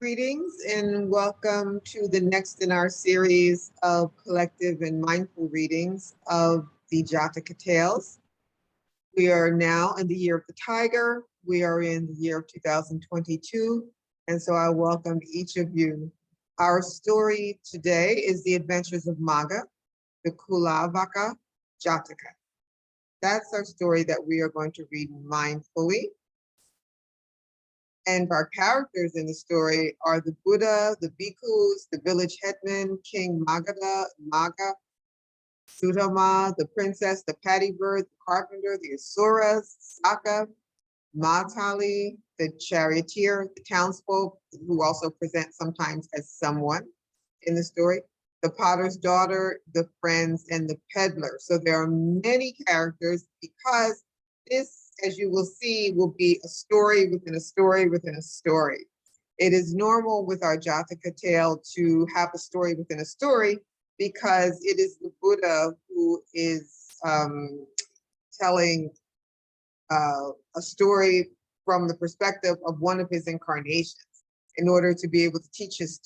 Greetings and welcome to the next in our series of collective and mindful readings of the Jataka Tales. We are now in the year of the tiger. We are in the year of 2022. And so I welcome each of you. Our story today is the Adventures of Magha, the Kulavaka Jataka. That's our story that we are going to read mindfully. And our characters in the story are the Buddha, the bhikkhus, the village headman, King Magha, Meytung-Ma, the princess, the paddy bird, the carpenter, the asuras, Saka, Matali, the charioteer, the townsfolk, who also present sometimes as someone in the story, the potter's daughter, the friends, and the peddler. So there are many characters because this, as you will see, will be a story within a story within a story. It is normal with our Jataka tale to have a story within a story because it is the Buddha who is telling a story from the perspective of one of his incarnations in order to be able to teach his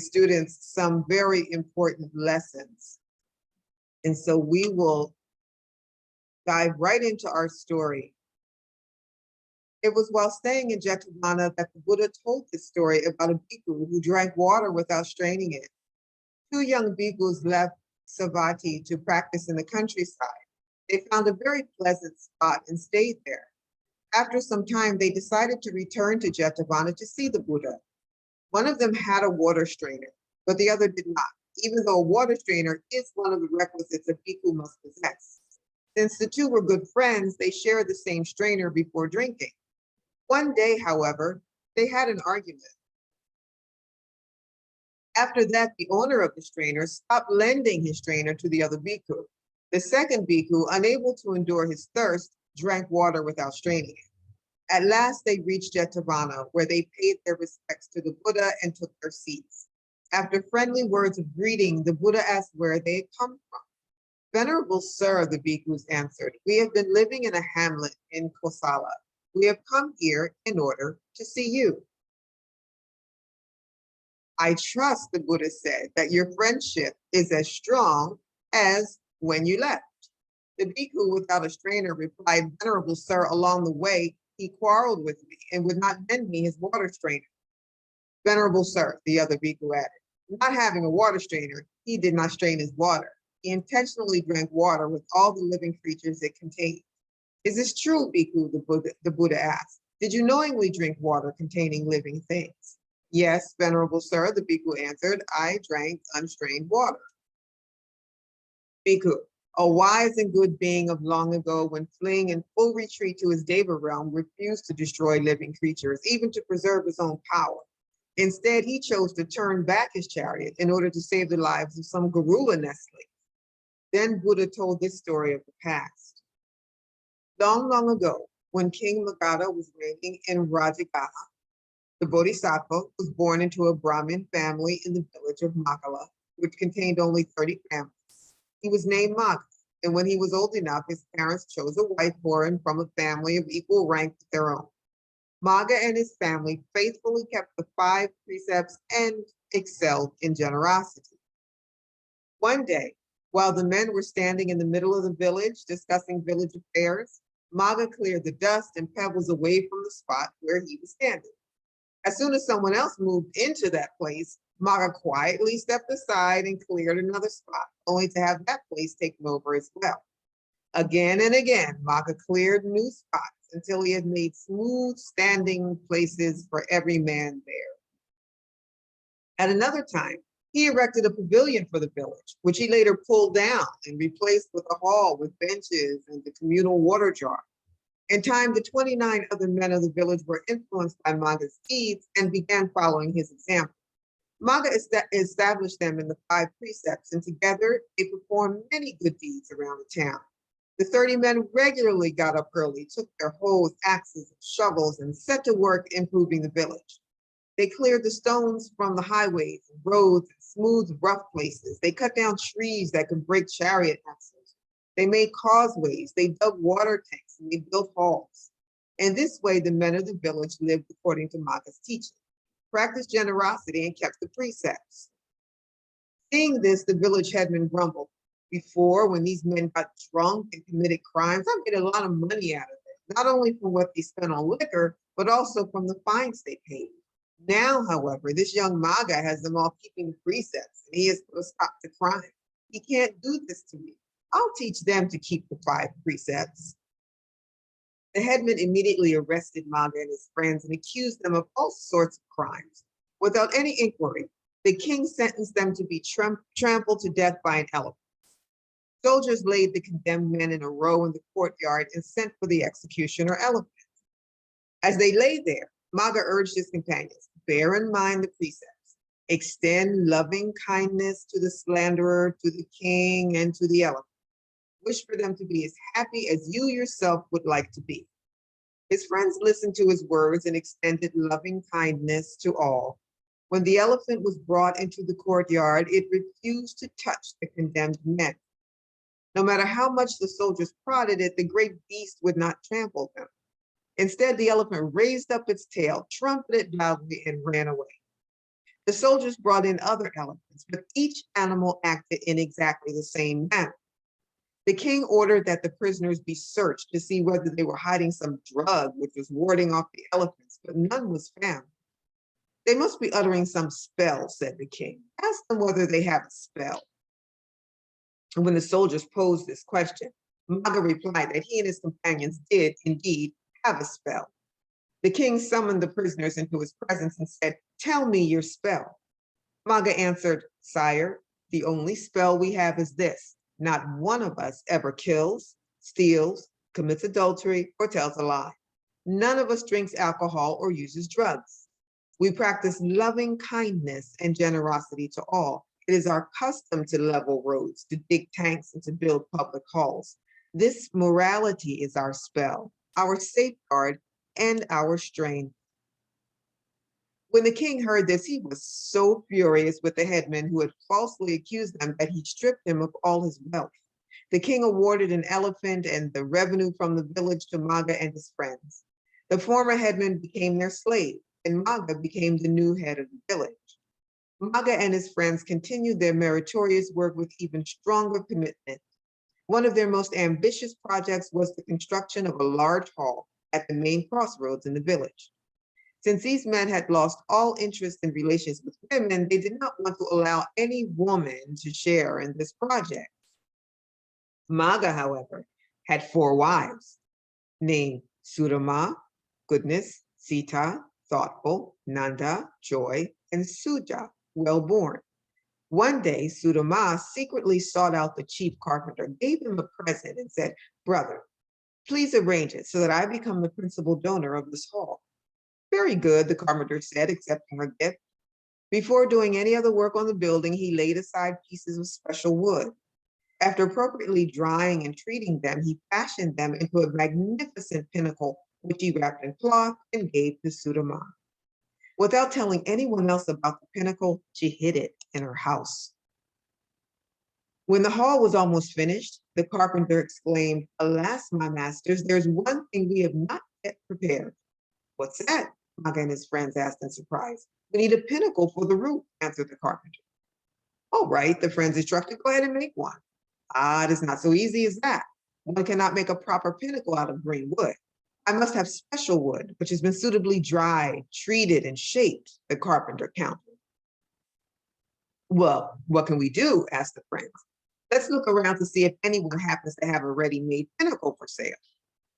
students some very important lessons. And so we will dive right into our story. It was while staying in Jataka that the Buddha told this story about a bhikkhu who drank water without straining it. Two young bhikkhus left Savatthi to practice in the countryside. They found a very pleasant spot and stayed there. After some time, they decided to return to Jataka to see the Buddha. One of them had a water strainer, but the other did not, even though a water strainer is one of the requisites a bhikkhu must possess. Since the two were good friends, they shared the same strainer before drinking. One day, however, they had an argument. After that, the owner of the strainer stopped lending his strainer to the other bhikkhu. The second bhikkhu, unable to endure his thirst, drank water without straining it. At last, they reached Jetavana, where they paid their respects to the Buddha and took their seats. After friendly words of greeting, the Buddha asked where they had come from. Venerable sir, the bhikkhus answered, we have been living in a hamlet in Kosala. We have come here in order to see you. I trust, the Buddha said, that your friendship is as strong as when you left. The bhikkhu without a strainer replied, Venerable sir, along the way, he quarreled with me and would not lend me his water strainer. Venerable sir, the other bhikkhu added, not having a water strainer, he did not strain his water. He intentionally drank water with all the living creatures it contained. Is this true, bhikkhu? The Buddha asked. Did you knowingly drink water containing living things? Yes, venerable sir, the bhikkhu answered. I drank unstrained water. Bhikkhu, a wise and good being of long ago, when fleeing in full retreat to his Deva realm, refused to destroy living creatures, even to preserve his own power. Instead, he chose to turn back his chariot in order to save the lives of some gorilla nestlings. Then Buddha told this story of the past. Long, long ago, when King Magadha was reigning in Rajagaha, the Bodhisattva was born into a Brahmin family in the village of Makala, which contained only 30 families. He was named Magha, and when he was old enough, his parents chose a wife for him from a family of equal rank with their own. Magha and his family faithfully kept the 5 precepts and excelled in generosity. One day, while the men were standing in the middle of the village discussing village affairs, Magha cleared the dust and pebbles away from the spot where he was standing. As soon as someone else moved into that place, Magha quietly stepped aside and cleared another spot, only to have that place taken over as well. Again and again, Magha cleared new spots until he had made smooth standing places for every man there. At another time, he erected a pavilion for the village, which he later pulled down and replaced with a hall with benches and the communal water jar. In time, the 29 other men of the village were influenced by Magha's deeds and began following his example. Magha established them in the 5 precepts, and together they performed many good deeds around the town. The 30 men regularly got up early, took their hoes, axes, and shovels, and set to work improving the village. They cleared the stones from the highways and roads and smoothed rough places. They cut down trees that could break chariot axles. They made causeways, they dug water tanks, and they built halls. In this way, the men of the village lived according to Magha's teaching. practiced generosity, and kept the precepts. Seeing this, the village headman grumbled. Before, when these men got drunk and committed crimes, I made a lot of money out of it, not only from what they spent on liquor, but also from the fines they paid. Now, however, this young Magha has them all keeping the precepts, and he is to stop the crime. He can't do this to me. I'll teach them to keep the 5 precepts. The headman immediately arrested Magha and his friends and accused them of all sorts of crimes. Without any inquiry, the king sentenced them to be trampled to death by an elephant. Soldiers laid the condemned men in a row in the courtyard and sent for the executioner elephant. As they lay there, Magha urged his companions, bear in mind the precepts, extend loving kindness to the slanderer, to the king, and to the elephant. Wish for them to be as happy as you yourself would like to be. His friends listened to his words and extended loving kindness to all. When the elephant was brought into the courtyard, it refused to touch the condemned men. No matter how much the soldiers prodded it, the great beast would not trample them. Instead, the elephant raised up its tail, trumpeted loudly, and ran away. The soldiers brought in other elephants, but each animal acted in exactly the same manner. The king ordered that the prisoners be searched to see whether they were hiding some drug which was warding off the elephants, but none was found. They must be uttering some spell, said the king. Ask them whether they have a spell. And when the soldiers posed this question, Magha replied that he and his companions did indeed have a spell. The king summoned the prisoners into his presence and said, tell me your spell. Magha answered, sire, the only spell we have is this. Not one of us ever kills, steals, commits adultery, or tells a lie. None of us drinks alcohol or uses drugs. We practice loving kindness and generosity to all. It is our custom to level roads, to dig tanks, and to build public halls. This morality is our spell, our safeguard, and our strength. When the king heard this, he was so furious with the headman who had falsely accused them that he stripped him of all his wealth. The king awarded an elephant and the revenue from the village to Magha and his friends. The former headman became their slave, and Magha became the new head of the village. Magha and his friends continued their meritorious work with even stronger commitment. One of their most ambitious projects was the construction of a large hall at the main crossroads in the village. Since these men had lost all interest in relations with women, they did not want to allow any woman to share in this project. Magha, however, had 4 wives, named Sudama, goodness, Sita, thoughtful, Nanda, joy, and Suja, well-born. One day, Sudama secretly sought out the chief carpenter, gave him a present, and said, brother, please arrange it so that I become the principal donor of this hall. Very good, the carpenter said, accepting her gift. Before doing any other work on the building, he laid aside pieces of special wood. After appropriately drying and treating them, he fashioned them into a magnificent pinnacle, which he wrapped in cloth and gave to Sudama. Without telling anyone else about the pinnacle, she hid it in her house. When the hall was almost finished, the carpenter exclaimed, alas, my masters, there's one thing we have not yet prepared. What's that? Magha and his friends asked in surprise. We need a pinnacle for the roof, answered the carpenter. All right, the friends instructed, go ahead and make one. It is not so easy as that. One cannot make a proper pinnacle out of green wood. I must have special wood, which has been suitably dried, treated, and shaped, the carpenter countered. Well, what can we do? Asked the friends. Let's look around to see if anyone happens to have a ready-made pinnacle for sale.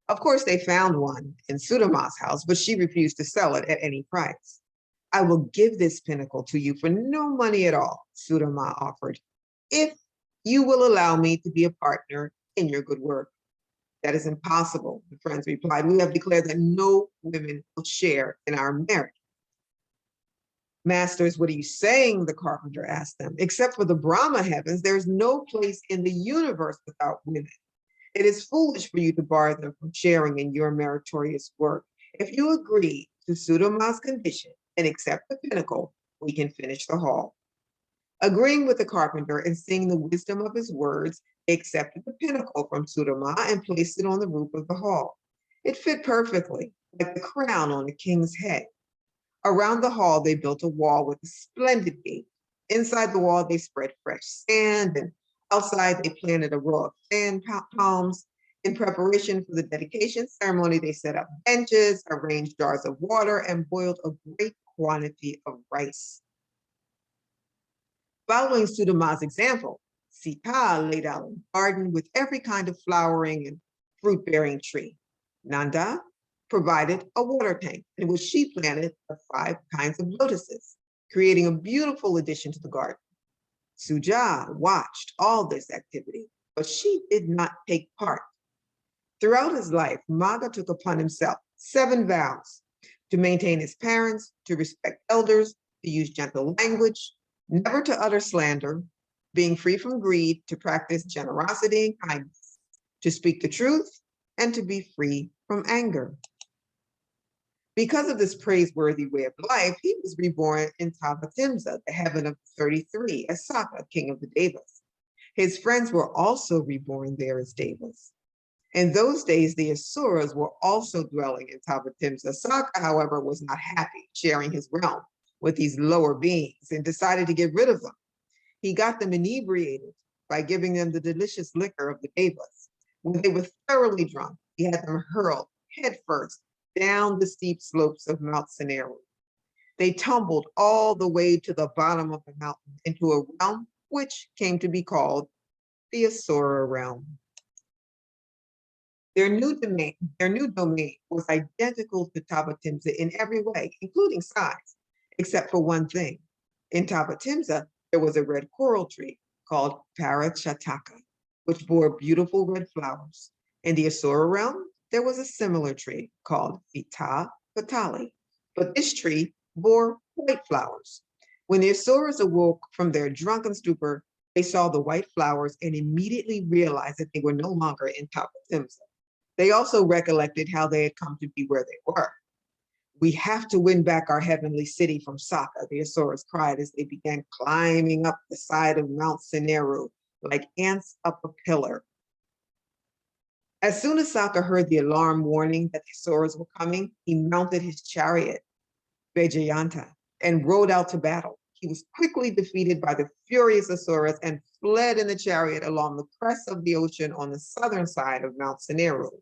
Of course, they found one in Sudama's house, but she refused to sell it at any price. I will give this pinnacle to you for no money at all, Sudama offered, if you will allow me to be a partner in your good work. That is impossible, the friends replied. We have declared that no women will share in our merit. Masters, what are you saying? The carpenter asked them. Except for the Brahma heavens, there's no place in the universe without women. It is foolish for you to bar them from sharing in your meritorious work. If you agree to Sudama's condition and accept the pinnacle, we can finish the hall. Agreeing with the carpenter and seeing the wisdom of his words, they accepted the pinnacle from Sudama and placed it on the roof of the hall. It fit perfectly, like the crown on a king's head. Around the hall, they built a wall with a splendid gate. Inside the wall, they spread fresh sand, and outside, they planted a row of sand palms. In preparation for the dedication ceremony, they set up benches, arranged jars of water, and boiled a great quantity of rice. Following Sudama's example, Sita laid out a garden with every kind of flowering and fruit-bearing tree. Nanda provided a water tank in which she planted the 5 kinds of lotuses, creating a beautiful addition to the garden. Suja watched all this activity, but she did not take part. Throughout his life, Magha took upon himself 7 vows: to maintain his parents, to respect elders, to use gentle language, never to utter slander, being free from greed, to practice generosity and kindness, to speak the truth, and to be free from anger. Because of this praiseworthy way of life, he was reborn in Tavatimsa, the heaven of 33, as Saka, king of the Devas. His friends were also reborn there as Devas. In those days, the Asuras were also dwelling in Tavatimsa. Saka, however, was not happy sharing his realm with these lower beings and decided to get rid of them. He got them inebriated by giving them the delicious liquor of the Devas. When they were thoroughly drunk, he had them hurled headfirst down the steep slopes of Mount Seneru. They tumbled all the way to the bottom of the mountain into a realm which came to be called the Asura realm. Their new domain was identical to Tavatimsa in every way, including size, except for one thing. In Tavatimsa, there was a red coral tree called Parachataka, which bore beautiful red flowers. In the Asura realm, there was a similar tree called Vita Vatali, but this tree bore white flowers. When the Asuras awoke from their drunken stupor, they saw the white flowers and immediately realized that they were no longer in Tavatimsa. They also recollected how they had come to be where they were. "We have to win back our heavenly city from Saka," the Asuras cried as they began climbing up the side of Mount Seneru like ants up a pillar. As soon as Saka heard the alarm warning that the Asuras were coming, he mounted his chariot, Vijayanta, and rode out to battle. He was quickly defeated by the furious Asuras and fled in the chariot along the crest of the ocean on the southern side of Mount Seneru.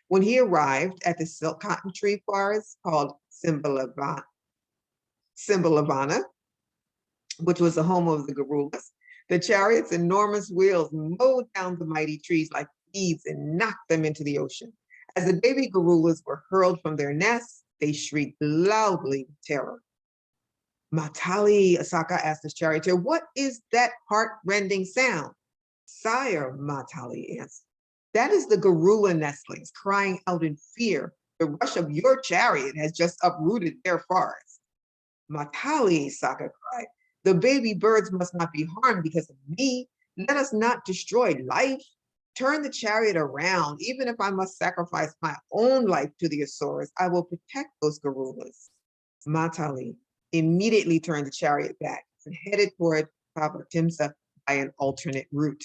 When he arrived at the silk cotton tree forest called Simbalavana, which was the home of the Garulas, the chariot's enormous wheels mowed down the mighty trees like weeds and knocked them into the ocean. As the baby Garulas were hurled from their nests, they shrieked loudly with terror. "Matali," Asaka asked his charioteer, "what is that heart-rending sound?" "Sire," Matali answered, "that is the Garula nestlings crying out in fear. The rush of your chariot has just uprooted their forest." "Matali," Saka cried, "the baby birds must not be harmed because of me. Let us not destroy life. Turn the chariot around. Even if I must sacrifice my own life to the Asuras, I will protect those Garulas." Matali immediately turned the chariot back and headed toward Tavatimsa by an alternate route.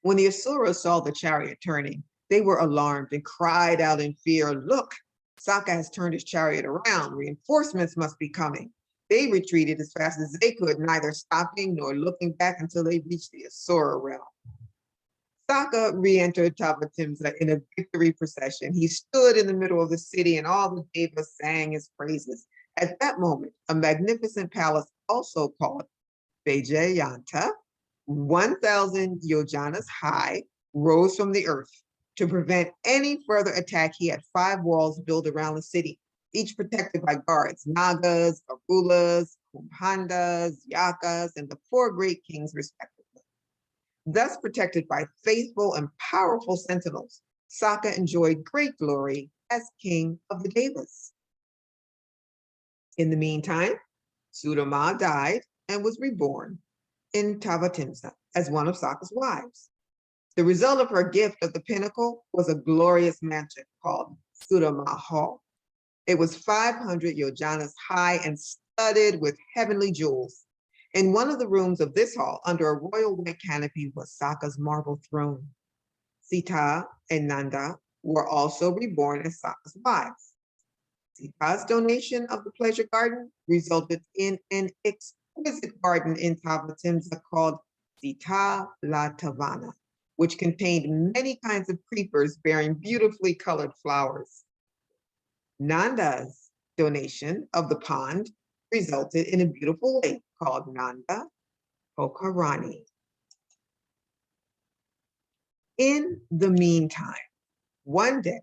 When the Asuras saw the chariot turning, they were alarmed and cried out in fear, "Look, Saka has turned his chariot around. Reinforcements must be coming." They retreated as fast as they could, neither stopping nor looking back until they reached the Asura realm. Saka re-entered Tavatimsa in a victory procession. He stood in the middle of the city and all the devas sang his praises. At that moment, a magnificent palace, also called Vijayanta, 1,000 yojanas high, rose from the earth. To prevent any further attack, he had 5 walls built around the city, each protected by guards, Nagas, Arulas, Kumbhandas, Yakas, and the 4 great kings respectively. Thus protected by faithful and powerful sentinels, Saka enjoyed great glory as king of the Devas. In the meantime, Sudama died and was reborn in Tavatimsa as one of Saka's wives. The result of her gift of the pinnacle was a glorious mansion called Sudama Hall. It was 500 yojanas high and studded with heavenly jewels. In one of the rooms of this hall, under a royal white canopy, was Saka's marble throne. Sita and Nanda were also reborn as Saka's wives. Sita's donation of the pleasure garden resulted in an exquisite garden in Tavatimsa called Sita La Tavana, which contained many kinds of creepers bearing beautifully colored flowers. Nanda's donation of the pond resulted in a beautiful lake called Nanda Pokarani. In the meantime, one day,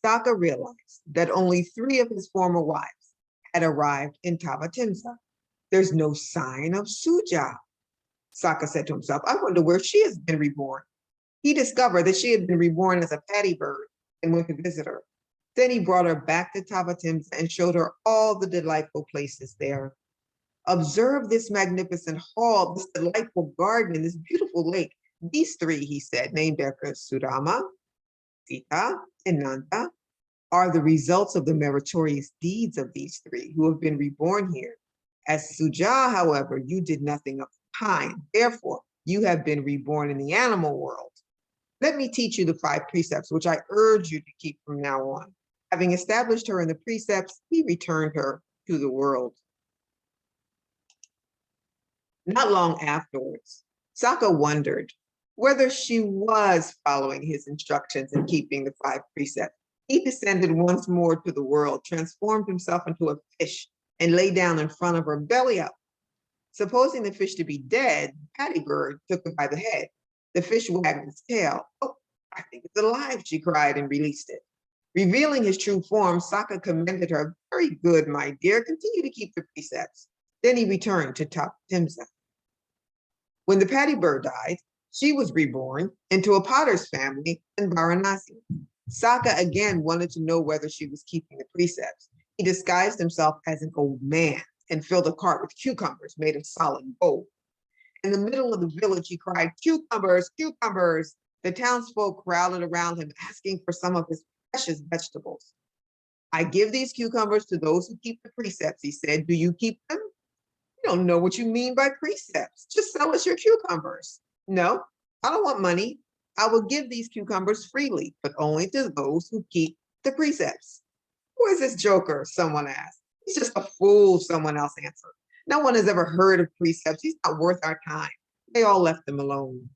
Saka realized that only 3 of his former wives had arrived in Tavatimsa. There's no sign of Suja. Saka said to himself, I wonder where she has been reborn. He discovered that she had been reborn as a paddy bird and went to visit her. Then he brought her back to Tavatimsa and showed her all the delightful places there. Observe this magnificent hall, this delightful garden, this beautiful lake. These 3, he said, named after Sudama, Sita, and Nanda, are the results of the meritorious deeds of these 3 who have been reborn here. As Suja, however, you did nothing of the kind. Therefore, you have been reborn in the animal world. Let me teach you the 5 precepts, which I urge you to keep from now on. Having established her in the precepts, he returned her to the world. Not long afterwards, Saka wondered whether she was following his instructions and keeping the 5 precepts. He descended once more to the world, transformed himself into a fish, and lay down in front of her, belly up. Supposing the fish to be dead, Patty Bird took her by the head. The fish wagged its tail. Oh, I think it's alive, she cried and released it. Revealing his true form, Saka commended her. Very good, my dear. Continue to keep the precepts. Then he returned to Tavatimsa. When the Patty Bird died, she was reborn into a potter's family in Varanasi. Saka again wanted to know whether she was keeping the precepts. He disguised himself as an old man and filled a cart with cucumbers made of solid gold. In the middle of the village, he cried, cucumbers, cucumbers. The townsfolk crowded around him, asking for some of his precious vegetables. I give these cucumbers to those who keep the precepts, he said. Do you keep them? You don't know what you mean by precepts. Just sell us your cucumbers. No, I don't want money. I will give these cucumbers freely, but only to those who keep the precepts. Who is this joker? Someone asked. He's just a fool, someone else answered. No one has ever heard of precepts. He's not worth our time. They all left him alone.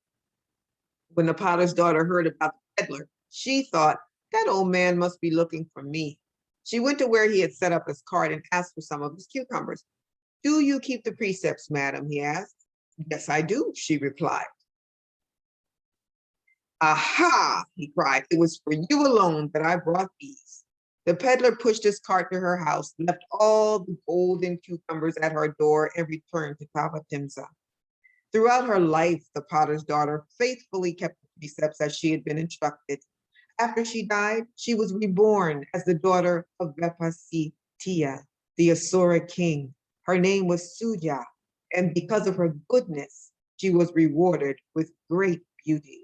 When the potter's daughter heard about the peddler, she thought, that old man must be looking for me. She went to where he had set up his cart and asked for some of his cucumbers. Do you keep the precepts, madam? He asked. Yes, I do, she replied. Aha, he cried. It was for you alone that I brought these. The peddler pushed his cart to her house, left all the golden cucumbers at her door, and returned to Tavatimsa. Throughout her life, the potter's daughter faithfully kept the precepts as she had been instructed. After she died, she was reborn as the daughter of Vepasitiya, the Asura king. Her name was Suja, and because of her goodness, she was rewarded with great beauty.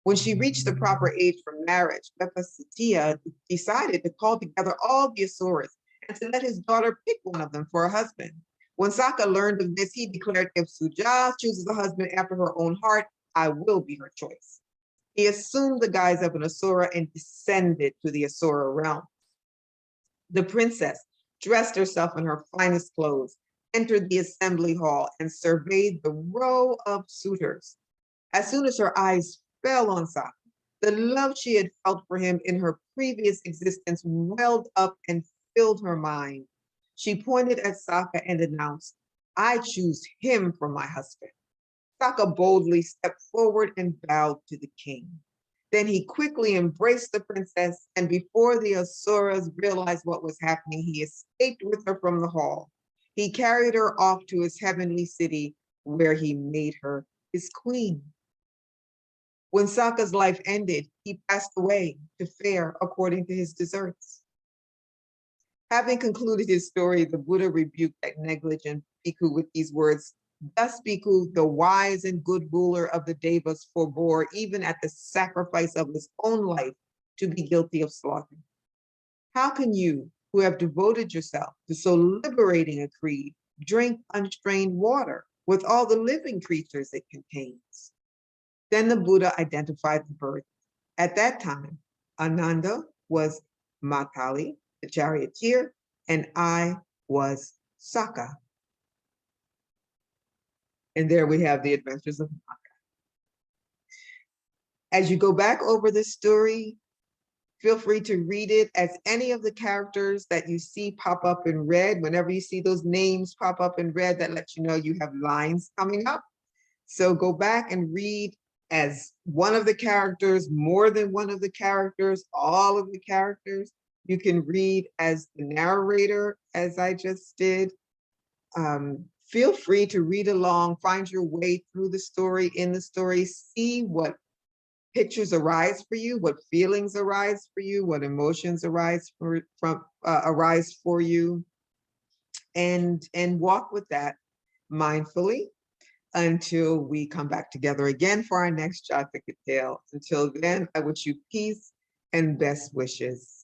When she reached the proper age for marriage, Vepasitiya decided to call together all the Asuras and to let his daughter pick one of them for a husband. When Saka learned of this, he declared, if Suja chooses a husband after her own heart, I will be her choice. He assumed the guise of an Asura and descended to the Asura realm. The princess dressed herself in her finest clothes, entered the assembly hall, and surveyed the row of suitors. As soon as her eyes fell on Saka, the love she had felt for him in her previous existence welled up and filled her mind. She pointed at Saka and announced, I choose him for my husband. Saka boldly stepped forward and bowed to the king. Then he quickly embraced the princess, and before the Asuras realized what was happening, he escaped with her from the hall. He carried her off to his heavenly city, where he made her his queen. When Saka's life ended, he passed away to fare according to his deserts. Having concluded his story, the Buddha rebuked that negligent bhikkhu with these words, thus bhikkhu, the wise and good ruler of the Devas, forbore even at the sacrifice of his own life to be guilty of slaughter. How can you, who have devoted yourself to so liberating a creed, drink unstrained water with all the living creatures it contains? Then the Buddha identified the birth. At that time, Ananda was Matali, the charioteer, and I was Sokka. And there we have the Adventures of Magha. As you go back over this story, feel free to read it as any of the characters that you see pop up in red. Whenever you see those names pop up in red, that lets you know you have lines coming up. So go back and read as one of the characters, more than one of the characters, all of the characters. You can read as the narrator, as I just did. Feel free to read along, find your way through the story, in the story, see what pictures arise for you, what feelings arise for you, what emotions arise for you, and walk with that mindfully until we come back together again for our next Jataka Tale. Until then, I wish you peace and best wishes.